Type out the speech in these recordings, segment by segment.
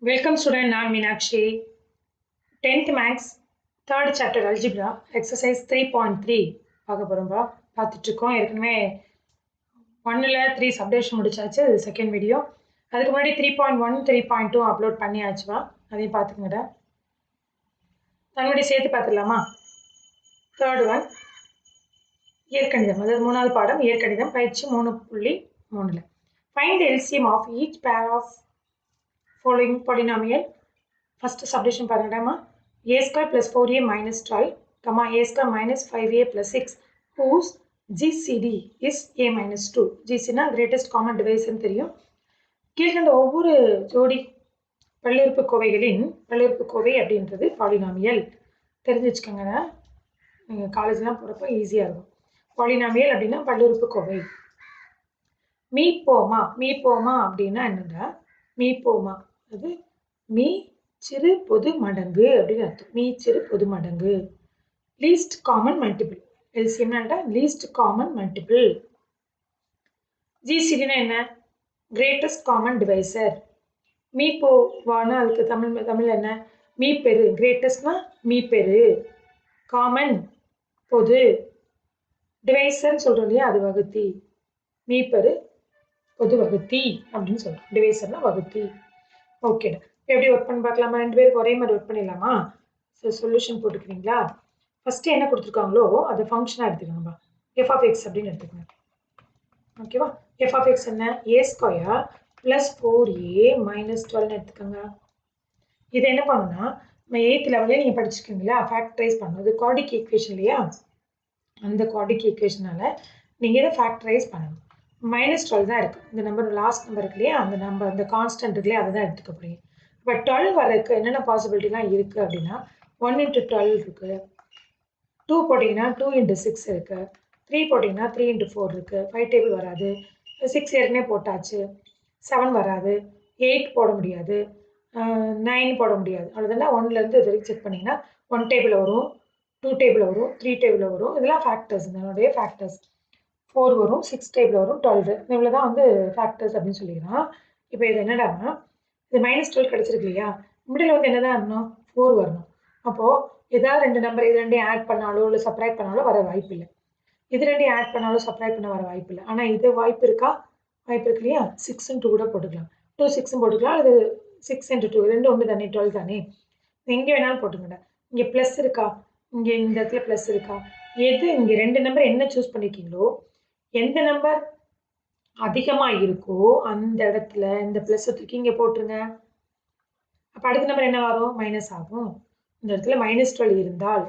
Welcome student, நான் Meenakshi. 10th Maths, 3rd chapter Algebra, exercise 3.3 பார்க்க போகிறோம்பா. பார்த்துட்ருக்கோம். ஏற்கனவே 1ல் 3 சப்டிவிஷன் முடிச்சாச்சு. இது செகண்ட் வீடியோ. அதுக்கு முன்னாடி 3.1, 3.2 அப்லோட் பண்ணியாச்சுவா. அதையும் பார்த்துக்கங்கடா. தன்னுடைய சேர்த்து பார்த்துடலாமா? தேர்ட் ஒன் இயற்கணிதம், அதாவது 3வது பாடம் இயற்கணிதம் பயிற்சி 3.3. Find the LCM of each pair of following polynomial. First subdivision பாருங்கடாமா. a square plus 4a minus 12, a square minus 5a plus 6, whose GCD is a minus 2. GCD na greatest common divisor தெரியும். கீழ்கண்ட ஒவ்வொரு ஜோடி பல்லுறுப்புக்கோவைகளின் பல்லுறுப்புக்கோவை அப்படின்றது polynomial. தெரிஞ்சு வச்சுக்கோங்க, நீங்கள் காலேஜ்லாம் போகிறப்போ ஈஸியாக இருக்கும். பாலினாமியல் அப்படின்னா பல்லுறுப்புக்கோவை. மீப்போமா அப்படின்னா என்னடா? மீப்போமா அது மீ சிறு பொது மடங்கு அப்படின்னு அர்த்தம். மீ சிறு பொது மடங்கு. Least common multiple. LCM least common multiple. ஜிசிடினா என்ன? Greatest common divisor. மீ போவானா அதுக்கு தமிழ் என்ன? மீ பெரு. கிரேட்டஸ்ட்னா மீ பெரு, காமன் பொது, டிவைசர்னு சொல்கிறோம் இல்லையா, அது வகுத்தி. மீ பெரு பொது வகுத்தி அப்படின்னு சொல்கிறோம். டிவைசர்னா வகுத்தி. ஓகேடா. எப்படி ஒர்க் பண்ணி பார்க்கலாமா? ரெண்டு பேருக்கு ஒரே மாதிரி ஒர்க் பண்ணிடலாமா? சொல்யூஷன் போட்டுக்கிறீங்களா? ஃபஸ்ட்டு என்ன கொடுத்துருக்காங்களோ அதை ஃபங்க்ஷனாக எடுத்துக்கோங்கப்பா. எஃப் ஆஃப் எக்ஸ் அப்படின்னு எடுத்துக்கோங்க. ஓகேவா? எஃப் ஆஃப் எக்ஸ் என்ன? ஏ ஸ்கொயர் ப்ளஸ் 4a மைனஸ் 12 எடுத்துக்கோங்க. இதை என்ன பண்ணணும்னா, நம்ம 8th லெவலே நீங்கள் படிச்சுக்கோங்களா, ஃபேக்டரைஸ் பண்ணணும். இது குவாட்ரிக் ஈக்குவேஷன் இல்லையா? அந்த குவாட்ரிக் ஈக்குவேஷனால் நீங்கள் இதை ஃபேக்டரைஸ் பண்ணணும். மைனஸ் 12 தான் இருக்குது. இந்த நம்பர் லாஸ்ட் நம்பர் இருக்கு இல்லையா, அந்த நம்பர் அந்த கான்ஸ்டன்ட் இருக்குல்லையா, அதை தான் எடுத்துக்க போகிறீங்க. இப்போ 12 வரக்கு என்னென்ன பாசிபிலிட்டிலாம் இருக்குது அப்படின்னா, 1 × 12 இருக்குது, 2 போட்டிங்கன்னா 2 × 6 இருக்குது, 3 போட்டிங்கன்னா 3 × 4 இருக்குது, 5 டேபிள் வராது, 6 ஏற்கனவே போட்டாச்சு, 7 வராது, 8 போட முடியாது, 9 போட முடியாது. அவ்வளோதானே. 1லேருந்து இது வரைக்கும் செக் பண்ணிங்கன்னா 1 டேபிள் வரும், 2 டேபிள் வரும், 3 டேபிள் வரும். இதெல்லாம் ஃபேக்டர்ஸ், இதனுடைய ஃபேக்டர்ஸ். 4 வரும், 6 டேபிள் வரும், 12. இவ்வளோ தான் வந்து ஃபேக்டர்ஸ் அப்படின்னு சொல்லிக்கலாம். இப்போ இது என்னடான்னா, இது மைனஸ் 12 கிடச்சிருக்கு இல்லையா, மிடில் வந்து என்ன தான் வரணும்? 4 வரணும். அப்போது ஏதாவது ரெண்டு நம்பர் இது ரெண்டையும் ஆட் பண்ணாலோ இல்லை சப்ராக்ட் பண்ணாலோ வர வாய்ப்பு இல்லை. இது ரெண்டையும் ஆட் பண்ணாலும் சப்ராக்ட் பண்ண வர வாய்ப்பு இல்லை. ஆனால் இது வாய்ப்பு இருக்கா? வாய்ப்பு இருக்கு இல்லையா? 6 × 2 கூட போட்டுக்கலாம், 2 6 போட்டுக்கலாம். அது 6 × 2 ரெண்டு ஒன்று தானே, 12 தானே. எங்கே வேணாலும் போட்டுங்கடா. இங்கே ப்ளஸ் இருக்கா, இங்கே இந்த இடத்துல ப்ளஸ் இருக்கா, எது இங்கே ரெண்டு நம்பர் என்ன சூஸ் பண்ணியிருக்கீங்களோ, எந்த நம்பர் அதிகமாக இருக்கோ அந்த இடத்துல இந்த ப்ளஸ்ஸை தூக்கி இங்கே போட்டுருங்க. அப்போ அடுத்த நம்பர் என்ன வரும்? மைனஸ் ஆகும். இந்த இடத்துல மைனஸ் 12 இருந்தால்,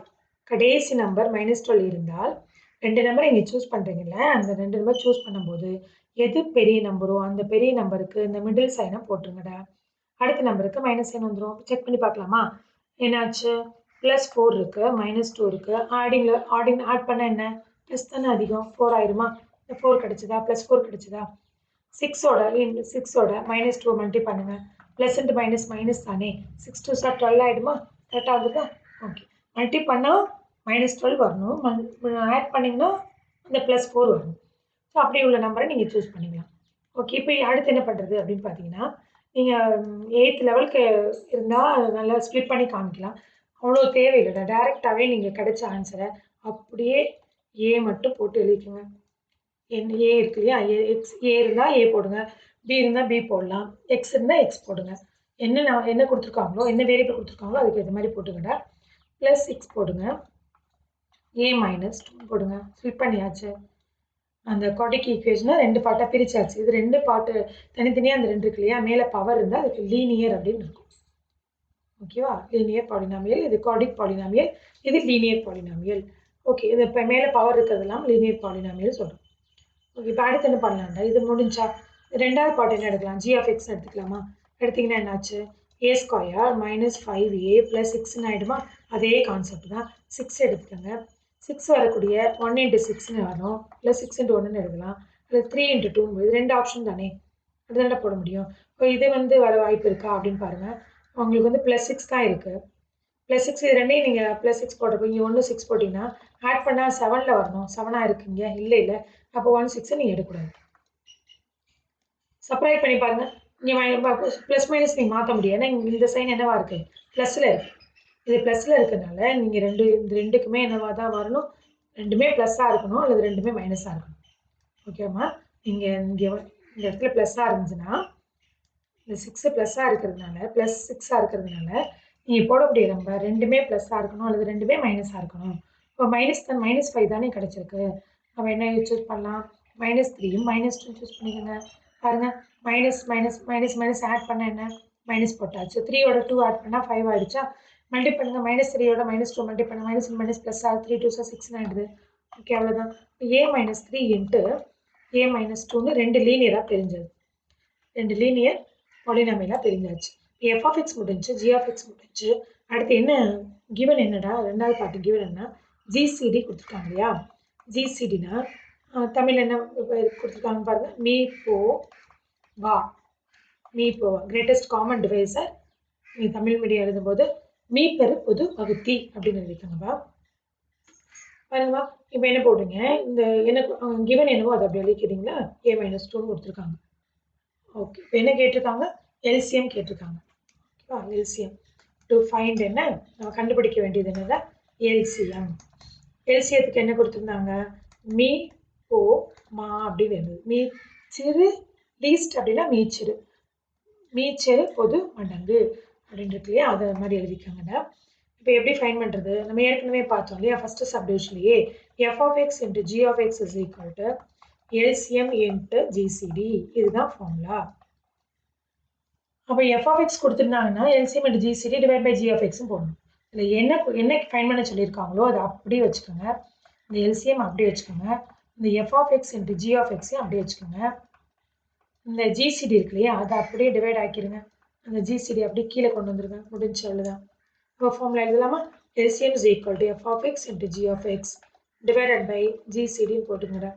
கடைசி நம்பர் மைனஸ் 12 இருந்தால், ரெண்டு நம்பரை இங்கே சூஸ் பண்ணுறீங்கல்ல, அந்த ரெண்டு நம்பர் சூஸ் பண்ணும்போது எது பெரிய நம்பரோ அந்த பெரிய நம்பருக்கு இந்த மிடில் சைனை போட்டுருங்கடா. அடுத்த நம்பருக்கு மைனஸ் சைன் வந்துடும். செக் பண்ணி பார்க்கலாமா? என்னாச்சு? ப்ளஸ் 4 இருக்குது, மைனஸ் 2 இருக்குது. ஆட் பண்ண என்ன? ப்ளஸ் தானே அதிகம், 4 ஆயிருமா? 4 கிடச்சிதா? ப்ளஸ் 4 கிடச்சிதா? 6ஓட மைனஸ் 2 மல்டி பண்ணுங்க. ப்ளஸ் இன்ட்டு மைனஸ் மைனஸ் தானே. 6 2 சார் 12 ஆகிடுமா? கரெக்டாக வந்துதா? ஓகே. மல்டி பண்ணால் மைனஸ் 12 வரணும், ஆட் பண்ணிங்கன்னா அந்த ப்ளஸ் 4 வரணும். ஸோ அப்படி உள்ள நம்பரை நீங்கள் சூஸ் பண்ணிக்கலாம். ஓகே. இப்போ அடுத்து என்ன பண்ணுறது அப்படின்னு பார்த்தீங்கன்னா, நீங்கள் 8th லெவலுக்கு இருந்தால் நல்லா ஸ்ப்ளிட் பண்ணி காமிக்கலாம். அவ்வளோ தேவையில்லை. டைரெக்டாகவே நீங்கள் கிடைச்ச ஆன்சரை அப்படியே ஏ மட்டும் போட்டு எழுதிக்கோங்க. ஏ இருக்கு இல்லையா, ஏ இருந்தால் ஏ போடுங்க, பி இருந்தால் பி போடலாம், எக்ஸ் இருந்தால் எக்ஸ் போடுங்க. என்ன கொடுத்துருக்காங்களோ, என்ன வேரியபிள் கொடுத்துருக்காங்களோ அதுக்கு ஏற்ற மாதிரி போட்டுக்கடா. ப்ளஸ் 6 போடுங்க, ஏ மைனஸ் 2 போடுங்க. ஸ்ப்ளிட் பண்ணியாச்சு. அந்த குவாட்ரிக் ஈக்குவேஷனை ரெண்டு பார்ட்டாக பிரிச்சாச்சு. இது ரெண்டு பார்ட்டு தனித்தனியாக அந்த ரெண்டு இருக்கு இல்லையா, மேலே பவர் இருந்தால் அதுக்கு லீனியர் அப்படின்னு இருக்கும். ஓகேவா? Linear polynomial. இது குவாட்ரிக் பாலினாமியல், இது லீனியர் பாலினாமியல். ஓகே. இது இப்போ மேலே பவர் இருக்கிறதெல்லாம் லீனியர் பாலினாமியல் சொல்கிறோம். ஓகே. இப்போ அடுத்து என்ன பண்ணலாம்டா? இது முடிஞ்சா ரெண்டாவது பார்ட் என்ன எடுக்கலாம்? ஜி ஆஃப் எக்ஸ் எடுத்துக்கலாமா? எடுத்திங்கன்னா என்னாச்சு? ஏ ஸ்கொயர் மைனஸ் 5a ப்ளஸ் 6ன்னு ஆகிடுமா? அதே கான்செப்ட் தான். 6 எடுத்துக்கோங்க. 6 வரக்கூடிய 1 × 6ன்னு வரும், ப்ளஸ் 6 × 1ன்னு எடுக்கலாம், இல்லை 3 × 2. இது ரெண்டு ஆப்ஷன் தானே, அதுதானே போட முடியும். இப்போ இது வந்து வர வாய்ப்பு இருக்கா அப்படின்னு பாருங்கள். உங்களுக்கு வந்து ப்ளஸ் 6 தான் இருக்குது. ப்ளஸ் 6 இது ரெண்டையும் நீங்கள் ப்ளஸ் 6 போடுறப்போ இங்கே 1 6 போட்டிங்கன்னா ஆட் பண்ணால் 7ல் வரணும். 7ஆக இருக்குங்க, இல்லை அப்போ 1 6 நீங்கள் எடுக்கக்கூடாது. சப்ராக்ட் பண்ணி பாருங்கள். இங்கே ப்ளஸ் மைனஸ் நீங்கள் மாற்ற முடியாது. ஏன்னா இந்த சைன் என்னவா இருக்குது, ப்ளஸில் இருக்குது. இது ப்ளஸில் இருக்கிறதுனால நீங்கள் இந்த ரெண்டுக்குமே என்னவா தான் வரணும், ரெண்டுமே ப்ளஸ்ஸாக இருக்கணும் அல்லது ரெண்டுமே மைனஸாக இருக்கணும். ஓகேம்மா, இங்கே இந்த இடத்துல ப்ளஸ்ஸாக இருந்துச்சுன்னா இந்த 6 ப்ளஸ்ஸாக இருக்கிறதுனால +6 இருக்கிறதுனால நீங்கள் போடக்கூடிய நம்பர் ரெண்டுமே ப்ளஸ்ஸாக இருக்கணும் அல்லது ரெண்டுமே மைனஸாக இருக்கணும். இப்போ -5 தானே கிடச்சிருக்கு. நம்ம என்ன சூஸ் பண்ணலாம், -3யும் -2 சூஸ் பண்ணிக்கோங்க. பாருங்கள், minus minus minus minus add பண்ண என்ன, மைனஸ் போட்டாச்சு. 3யோட 2 ஆட் பண்ணால் 5 ஆகிடுச்சா. மல்டி பண்ணுங்கள், -3யோட -2 மல்டி பண்ண மைனஸ் மைனஸ் ப்ளஸ் ஆகுது, 3 2 6 ஆகிடுது. ஓகே, அவ்வளோதான். A-3 into A-2ன்னு 2 லீனியராக பிரிஞ்சது, 2 linear பாலினாமியலாக பிரிஞ்சாச்சு. f(x) முடிஞ்சு, g(x) முடிஞ்சு. அடுத்து என்ன கிவன், என்னடா ரெண்டாவது பாட்டு கிவன் என்ன, ஜிசிடி கொடுத்துருக்காங்க இல்லையா. ஜிசிடினா தமிழ் என்ன கொடுத்துருக்காங்க பாருங்க, மீ போ வா. மீ போ வா கிரேட்டஸ்ட் காமன் டிவைசர். நீ தமிழ் மீடியம் எழுதும்போது மீ பெரு பொது வகுத்தி அப்படின்னு எழுதிக்கோங்கப்பா. பாருங்கப்பா, இப்போ என்ன போடுறீங்க, இந்த எனக்கு கிவன் என்னவோ அதை அப்படி எழுதிக்கிறீங்களா. A-2 கொடுத்துருக்காங்க. ஓகே, இப்போ என்ன கேட்டிருக்காங்க, எல்சிஎம் கேட்டிருக்காங்க. ஓகேவா, எல்சிஎம் டு ஃபைண்ட் என்ன நம்ம கண்டுபிடிக்க வேண்டியது என்னது, எல்சிஎம். எல்சிஎத்துக்கு என்ன கொடுத்துருந்தாங்க, மீ போ மா அப்படின்னு இருந்தது. மீ சிறு லீஸ்ட் அப்படின்னா மீச்சிறு, மீச்சிறு பொது மடங்கு அப்படின்றது இல்லையா, அதை மாதிரி எழுதிக்கோங்கடா. இப்போ எப்படி ஃபைன் பண்ணுறது, நம்ம ஏற்கனவே பார்த்தோம் இல்லையா, first சப்டிவிஷன்லேயே f(x) × g(x) is equal to LCM × GCD. இதுதான் ஃபார்முலா. அப்போ f(x) கொடுத்துருந்தாங்கன்னா LCM × GCD divide by g(x) போடணும். இல்லை என்ன ஃபைன் பண்ண சொல்லியிருக்காங்களோ அதை அப்படியே வச்சுக்கோங்க. இந்த LCM அப்படியே வச்சுக்கோங்க. இந்த f(x) × g(x) அப்படியே வச்சுக்கோங்க. இந்த GCD இருக்கு இல்லையா, அதை அப்படியே டிவைட் ஆக்கிடுங்க. அந்த GCD அப்படியே கீழே கொண்டு வந்துருங்க, முடிஞ்சு அவ்வளோதான். இப்போ ஃபார்முலா எழுதலாமா, LCM is equal to f(x) × g(x) divided by GCDன்னு போட்டுங்கடா.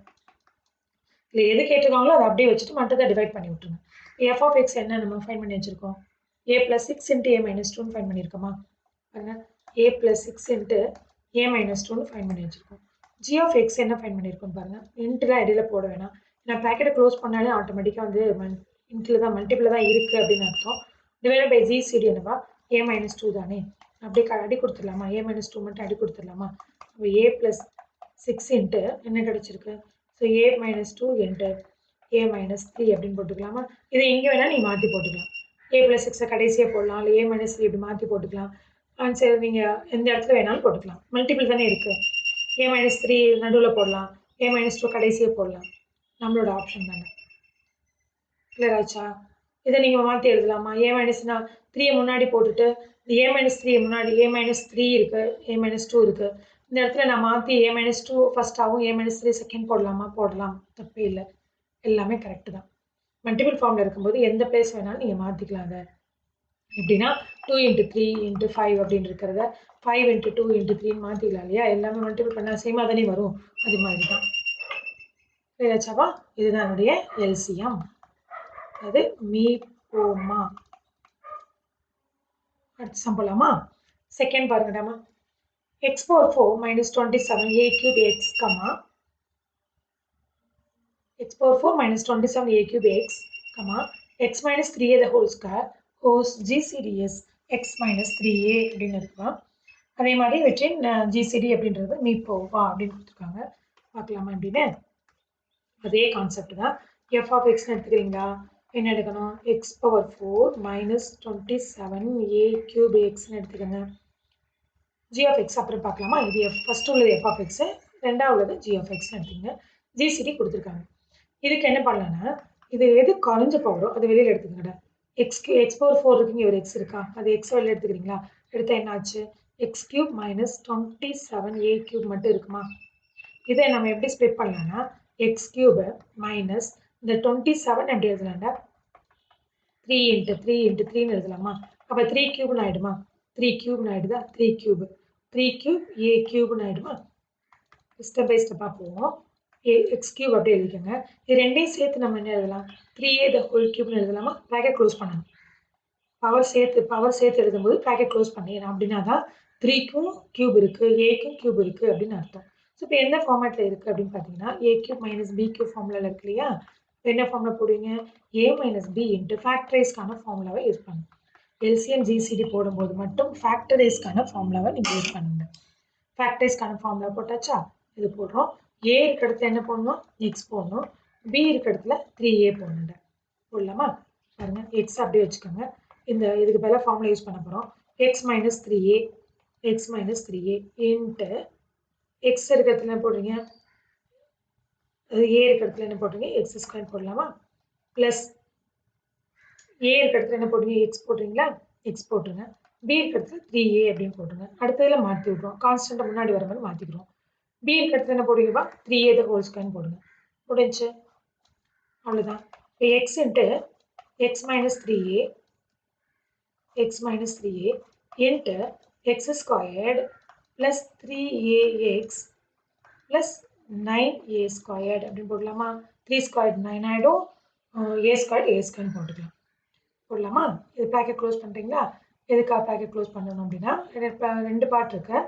இல்லை எது கேட்டிருக்காங்களோ அதை அப்படியே வச்சுட்டு மற்றதை டிவைட் பண்ணி விட்டுருங்க. f(x) என்ன நம்ம ஃபைன் பண்ணி வச்சுருக்கோம், a+6 × a-2ன்னு ஃபைன் பண்ணியிருக்கோமா. பாருங்கள், a+6 × a-2ன்னு ஃபைன் பண்ணி வச்சுருக்கோம். g(x) என்ன ஃபைன் பண்ணியிருக்கோம் பாருங்கள், இன்ட்டுலாம் இடையில போட வேணாம். நான் ப்ராக்கெட்டை க்ளோஸ் பண்ணாலே ஆட்டோமேட்டிக்காக வந்து இன்ட்டில் தான் மல்டிபிள் தான் இருக்குது அப்படின்னு அர்த்தம். டிவைட் பை GCD என்னவா, a-2 தானே, அப்படியே அடி கொடுத்துடலாமா, a-2 மட்டும் அடி கொடுத்துடலாமா. அப்போ a+6 இன்ட்டு என்ன கிடச்சிருக்கு, ஸோ a-2 இன்ட்டு a-3 அப்படின்னு போட்டுக்கலாமா. இதை எங்கே வேணால் நீங்கள் மாற்றி போட்டுக்கலாம். a+6 கடைசியாக போடலாம், இல்லை a-3 இப்படி மாற்றி போட்டுக்கலாம். சரி, நீங்கள் எந்த இடத்துல வேணாலும் போட்டுக்கலாம், மல்டிபிள் தானே இருக்குது. a-3 நடுவில் போடலாம், a-2 கடைசியாக போடலாம், நம்மளோட ஆப்ஷன் தானே. கிளியர் ஆச்சா. இதை நீங்கள் மாற்றி எழுதலாமா, a-3 முன்னாடி போட்டுட்டு a-3 முன்னாடி a-3 இருக்குது, a-2 இருக்குது. இந்த இடத்துல நான் மாற்றி a-2 ஃபஸ்ட்டாகவும் a-3 செகண்ட் போடலாமா, போடலாம், தப்பே இல்லை, எல்லாமே கரெக்டு தான். மல்டிபிள் ஃபார்மில் இருக்கும்போது எந்த பிளேஸ் வேணாலும் நீங்கள் மாற்றிக்கலாம். அதை எப்படின்னா 2 × 3 × 5 அப்படின்னு இருக்கிறத 5 × 2 × 3 மாற்றிக்கலாம் இல்லையா. எல்லாமே மல்டிபிள் பண்ணால் சேமாக தானே வரும், அது மாதிரி தான். சரியாச்சாவா, இதுதான் என்னுடைய எல்சிஎம், அது மீ போமா. அடுத்து சம் போடலாமா. செகண்ட் பாருங்கடாமா, x⁴ - 27 a³ x, x⁴ - 27 a³ x, x - 3a the whole square whose GCD is x - 3a அப்படின்னு இருக்கலாம். அதே மாதிரி இவற்றின் GCD அப்படின்றது மீ போவா அப்படின்னு கொடுத்துருக்காங்க. பார்க்கலாமா அப்படின்னு. அதே கான்செப்ட் தான். f(x) எடுத்துக்கிறீங்களா, என்ன எடுக்கணும், x⁴ - 27 a³ xன்னு எடுத்துக்கோங்க. g(x) அப்புறம் பார்க்கலாமா. இது ஃபர்ஸ்ட் உள்ளது f(x), ரெண்டாவது உள்ளது g(x)ன்னு எடுத்துக்கங்க. GCD கொடுத்துருக்காங்க. இதுக்கு என்ன பண்ணலான்னா, இது எது குறைஞ்ச பவரோ அது வெளியில் எடுத்துக்கங்கடா. x⁴ இருக்குங்க, ஒரு x இருக்கா, அது x வெளியில் எடுத்துக்கிறீங்களா. எடுத்தால் என்ன ஆச்சு, x³ - 27 a³ மட்டும் இருக்குமா. இதை நம்ம எப்படி ஸ்ப்ளிட் பண்ணலாம்னா, x³ மைனஸ் இந்த 27 எப்படி எழுதலாம்டா, 3 × 3 × 3ன்னு எழுதலாமா. அப்போ 3³ ஆகிடுமா, 3³ ஆகிடுதா, 3³ a³ ஆகிடுமா. ஸ்டெப் பை ஸ்டெப்பாக போவோம். x³ அப்படியே எழுதிக்கோங்க. இது ரெண்டையும் சேர்த்து நம்ம என்ன எழுதலாம், 3a the whole cubeன்னு எழுதலாமா. ப்ராக்கெட் க்ளோஸ் பண்ணணும், பவர் சேர்த்து எழுதும்போது ப்ராக்கெட் க்ளோஸ் பண்ணிடலாம். அப்படின்னா தான் 3க்கும் கியூப் இருக்குது, a-க்கும் கியூப் இருக்குது அப்படின்னு அர்த்தம். ஸோ இப்போ எந்த ஃபார்மேட்டில் இருக்குது அப்படின்னு பார்த்தீங்கன்னா, a³ - b³ ஃபார்முலாவில் இருக்கு இல்லையா. என்ன ஃபார்முலா போடுவீங்க? a மைனஸ் b இன்ட்டு ஃபேக்டரைஸ்க்கான ஃபார்முலாவை யூஸ் பண்ணுங்க. எல்சிஎம் ஜிசிடி போடும்போது மட்டும் ஃபேக்டரைஸ்க்கான ஃபார்முலாவை நீங்கள் யூஸ் பண்ணுங்க. ஃபேக்டரைஸ்க்கான ஃபார்முலா போட்டாச்சா? இது போடுறோம். a இருக்க இடத்துல என்ன போடணும்? எக்ஸ் போடணும். b இருக்க இடத்துல 3a போடணும். போடலாமா? பாருங்க எக்ஸ் அப்படியே வச்சுக்கோங்க. இந்த இதுக்கு பதிலாக ஃபார்முலா யூஸ் பண்ண போகிறோம். X minus 3a X minus 3a into X இருக்க இடத்துல என்ன போடுறீங்க? அது ஏ இருக்க இடத்துல என்ன போடுறீங்க? எக்ஸ் ஸ்கொயர் போடலாமா? ப்ளஸ் ஏ இருக்க இடத்துல என்ன போடுறீங்க? எக்ஸ் போடுறீங்களா? எக்ஸ் போட்டுருங்க. பி இருக்க இடத்துல 3a அப்படின்னு போட்டுருங்க. அடுத்ததில் மாற்றி விட்றோம். கான்ஸ்டண்ட்டை முன்னாடி வர மாதிரி மாற்றிக்கிறோம். பி இருக்க இடத்துல என்ன போடுவீங்கப்பா? 3a த ஹோல் ஸ்கொயர்னு போடுங்க. முடிஞ்சு அவ்வளோதான். இப்போ X into X minus 3a x minus 3a into x squared plus 3ax plus 9a squared அப்படின்னு போடலாமா? 3 squared 9 ஆகிடும். a squared a squared போட்டுக்கலாம். போடலாமா? இது பேக்கெட் க்ளோஸ் பண்ணுறீங்களா? எதுக்காக பேக்கெட் க்ளோஸ் பண்ணணும் அப்படின்னா இப்போ 2 பார்ட் இருக்கு.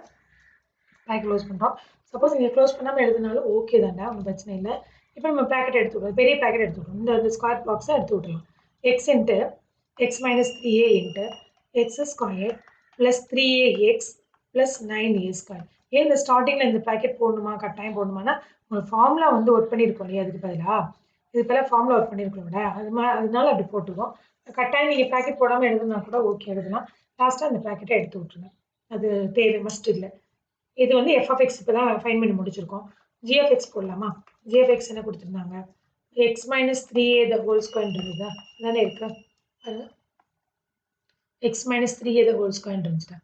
பேக்கெட் க்ளோஸ் பண்ணுறோம். சப்போஸ் நீங்கள் க்ளோஸ் பண்ணாமல் எழுதுனாலும் ஓகே தானே, ஒன்றும் பிரச்சனை இல்லை. இப்போ நம்ம பேக்கெட் எடுத்து விடுவோம். பெரிய பேக்கெட் எடுத்து விடுவோம். இந்த ஸ்கொயர் பாக்ஸை எடுத்து விட்டுலாம். X into X minus 3a into X square plus 3ax plus 9a square. ஏன் இந்த ஸ்டார்டிங்கில் இந்த பேக்கெட் போடணுமா? கட்டாயம் போடணுமானா உங்களுக்கு ஃபார்முலா வந்து ஒர்க் பண்ணியிருக்கோம் இல்லையா? அதுக்கு பதிலாக இதுக்கு பதிலாக ஃபார்முலா ஒர்க் பண்ணியிருக்கோம்ல, அதனால அப்படி போட்டுருக்கோம். கட்டாயம் நீங்கள் பேக்கெட் போடாமல் எழுதுனா கூட ஓகே எழுதலாம். லாஸ்ட்டாக அந்த பேக்கெட்டை எடுத்து விட்ருங்க. அது தேவை மஸ்ட் இல்லை. இது வந்து எஃப் ஆஃப் எக்ஸ் இப்போ தான் ஃபைன் பண்ணி முடிச்சிருக்கோம். ஜி ஆஃப் எக்ஸ் போடலாமா? ஜி ஆஃப் எக்ஸ் என்ன கொடுத்துருந்தாங்க? X minus 3a the whole square இருந்ததா? தானே இருக்கு. பாருங்க X minus 3a the whole square இருந்துச்சுட்டா.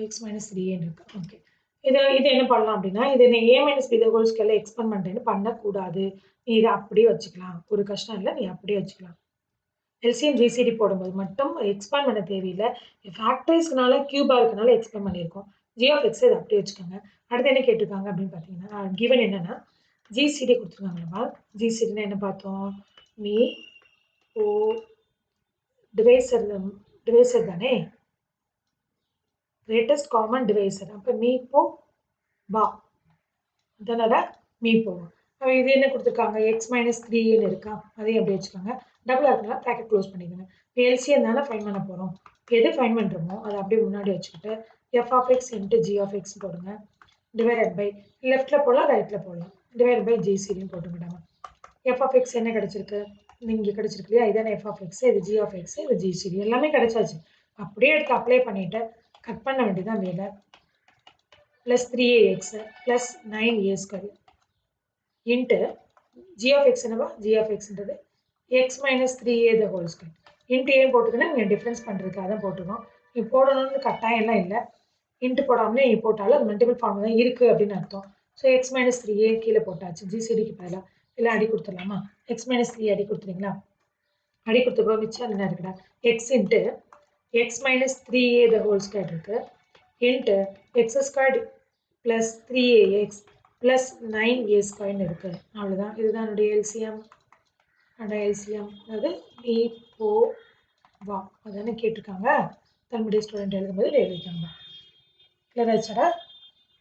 எக்ஸ் மைனஸ் 3a இருக்கு. ஓகே, இது என்ன பண்ணலாம் அப்படின்னா, இது A minus B the whole ஸ்கொயரில் எக்ஸ்பெண்ட் பண்ணுறேன்னு பண்ணக்கூடாது. நீ இதை அப்படியே வச்சுக்கலாம். ஒரு கஷ்டம் இல்லை, நீ அப்படியே வச்சுக்கலாம். எல்சிஎம் ஜிசிடி போடும்போது மட்டும் எக்ஸ்பேண்ட் பண்ண தேவையில்லை. ஃபேக்டரைஸ்னால கியூபாக இருக்கனால எக்ஸ்பேண்ட் பண்ணியிருக்கோம். ஜி ஆஃப் எக்ஸ் இதை அப்படியே வச்சுக்கோங்க. அடுத்து என்ன கேட்டிருக்காங்க அப்படின்னு பார்த்தீங்கன்னா, கிவன் என்னன்னா ஜிசிடி கொடுத்துருக்காங்கப்பா. ஜிசிடினா என்ன பார்த்தோம்? மீ ஓ டிவைசர் தானே, கிரேட்டஸ்ட் காமன் டிவைசர். அப்போ மீ போ பா அதனால மீ போவோம். இது என்ன கொடுத்துருக்காங்க? எக்ஸ் மைனஸ் 3ஏன்னு இருக்கா? அதையும் அப்படி வச்சுக்கோங்க. டபுளாக இருக்கலாம், பேக்கெட் க்ளோஸ் பண்ணிக்கோங்க. எல்சிஎம் தானே ஃபைன் பண்ண போகிறோம். எது ஃபைன் பண்ணுறோமோ அதை அப்படியே முன்னாடி வச்சுக்கிட்டு F of X into G of X போடுங்க. டிவைடட் பை லெஃப்ட்டில் போடலாம், ரைட்டில் போடலாம். டிவைட் பை ஜிசிடின்னு போட்டுக்கிட்டாங்க. எஃப் ஆஃப் எக்ஸ் என்ன கிடச்சிருக்கு? இங்கே கிடச்சிருக்கு இல்லையா? இதான எஃப் ஆஃப் எக்ஸ், இது ஜி ஆஃப் எக்ஸ், இது ஜிசிடி எல்லாமே கிடச்சாச்சு. அப்படியே எடுத்து அப்ளை பண்ணிவிட்டு கட் பண்ண வேண்டியதான் வேலை. Plus 3ax plus 9a square into G of X என்னவா? ஜி ஆஃப் எக்ஸ்ன்றது X minus 3a the whole square into ஏன் போட்டுக்கன்னா நீங்கள் டிஃப்ரென்ஸ் பண்ணுறதுக்கு அதான் போட்டுக்கோம். நீ போடணும்னு கட்டாயம்லாம் இல்லை. இன்ட்டு போடாமலே நீ போட்டாலும் அது மல்டிபிள் ஃபார்ம் தான் இருக்குது அப்படின்னு அர்த்தம். ஸோ எக்ஸ் மைனஸ் 3a கீழே போட்டாச்சு. ஜிசிடிக்கு பதிலாக இல்லை அடி கொடுத்துடலாமா? எக்ஸ் மைனஸ் 3 அடி கொடுத்துறீங்களா? அடி கொடுத்துருப்போ மிச்சம் என்ன இருக்குடா? X into X minus 3a the whole square இருக்குது into X squared plus 3ax plus 9a ஸ்கொயர்னு இருக்குது. அவ்வளோதான். இதுதான் என்னுடைய எல்சிஎம். எல்சிஎம் அதாவது மீ போ வா அதானே கேட்டிருக்காங்க. தமிழ் ஸ்டூடெண்ட் எழுதும்போது எழுதிக்காங்க. கிளியர் ஆச்சாடா?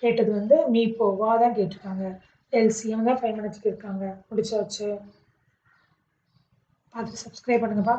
கேட்டது வந்து மீ போ வா தான் கேட்டிருக்காங்க. எல்சிஎம் தான் ஃபைன் பண்ண சொல்லியிருக்காங்க. முடிச்சாச்சு. பார்த்துட்டு சப்ஸ்கிரைப் பண்ணுங்கப்பா.